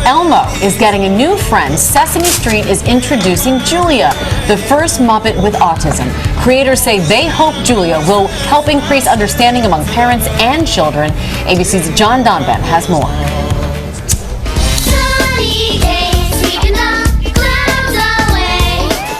Elmo is getting a new friend. Sesame Street is introducing Julia, the first Muppet with autism. Creators say they hope Julia will help increase understanding among parents and children. ABC's John Donvan has more.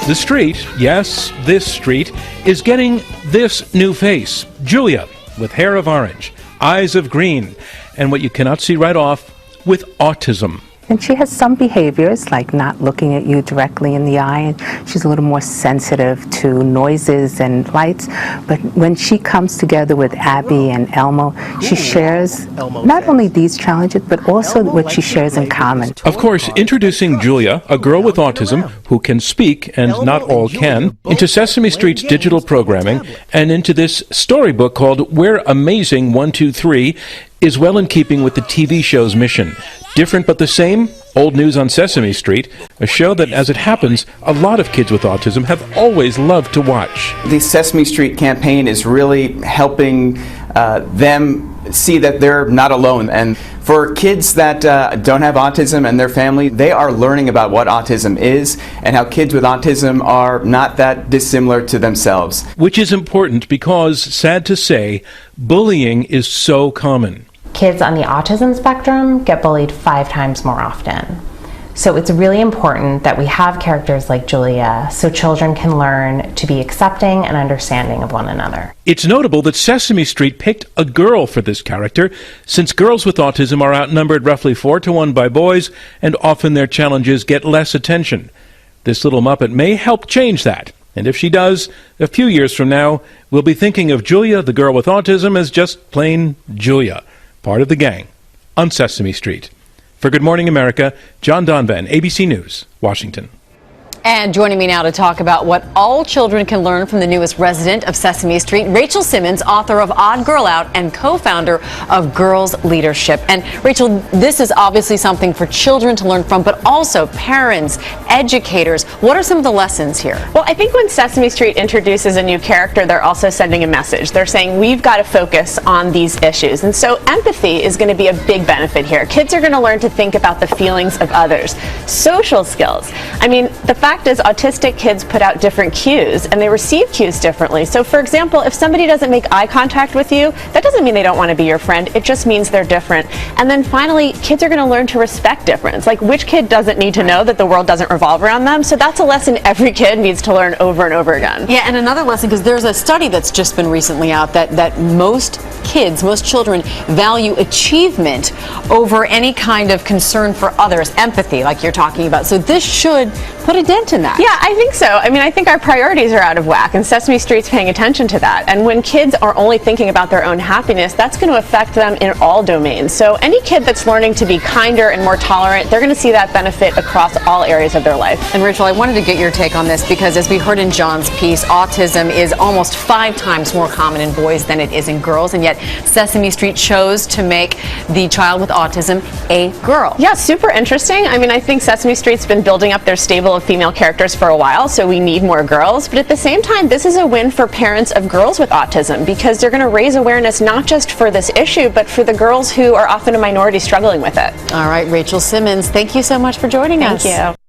The street, yes, this street, is getting this new face, Julia, with hair of orange, eyes of green, and what you cannot see right off, with autism. And she has some behaviors, like not looking at you directly in the eye, and she's a little more sensitive to noises and lights. But when she comes together with Abby and Elmo, she shares not only these challenges, but also what she shares in common. Of course, introducing Julia, a girl with autism who can speak, and not all can, into Sesame Street's digital programming and into this storybook called We're Amazing 123 is well in keeping with the TV show's mission. Different but the same, old news on Sesame Street, a show that, as it happens, a lot of kids with autism have always loved to watch. The Sesame Street campaign is really helping them see that they're not alone. And for kids that don't have autism and their family, they are learning about what autism is and how kids with autism are not that dissimilar to themselves. Which is important because, sad to say, bullying is so common. Kids on the autism spectrum get bullied 5 times more often. So it's really important that we have characters like Julia so children can learn to be accepting and understanding of one another. It's notable that Sesame Street picked a girl for this character, since girls with autism are outnumbered roughly 4-to-1 by boys, and often their challenges get less attention. This little Muppet may help change that. And if she does, a few years from now, we'll be thinking of Julia, the girl with autism, as just plain Julia, part of the gang, on Sesame Street. For Good Morning America, John Donvan, ABC News, Washington. And joining me now to talk about what all children can learn from the newest resident of Sesame Street, Rachel Simmons, author of Odd Girl Out and co-founder of Girls Leadership. And Rachel, this is obviously something for children to learn from, but also parents, educators. What are some of the lessons here? Well, I think when Sesame Street introduces a new character, they're also sending a message. They're saying we've got to focus on these issues. And so empathy is going to be a big benefit here. Kids are going to learn to think about the feelings of others. Social skills. I mean, the fact is autistic kids put out different cues and they receive cues differently. So for example, if somebody doesn't make eye contact with you, that doesn't mean they don't want to be your friend. It just means they're different. And then finally, kids are going to learn to respect difference. Like, which kid doesn't need to know that the world doesn't revolve around them? So that's a lesson every kid needs to learn over and over again. Yeah, and another lesson, because there's a study that's just been recently out that most kids, most children value achievement over any kind of concern for others, empathy, like you're talking about. So this should put a dent in that. Yeah, I think so. I mean, I think our priorities are out of whack, and Sesame Street's paying attention to that. And when kids are only thinking about their own happiness, that's going to affect them in all domains. So any kid that's learning to be kinder and more tolerant, they're going to see that benefit across all areas of their life. And Rachel, I wanted to get your take on this because, as we heard in John's piece, autism is almost 5 times more common in boys than it is in girls, and yet Sesame Street chose to make the child with autism a girl. Yeah, super interesting. I mean, I think Sesame Street's been building up their stable of female characters for a while, so we need more girls. But at the same time, this is a win for parents of girls with autism because they're going to raise awareness not just for this issue, but for the girls who are often a minority struggling with it. All right, Rachel Simmons, thank you so much for joining us. Thank you.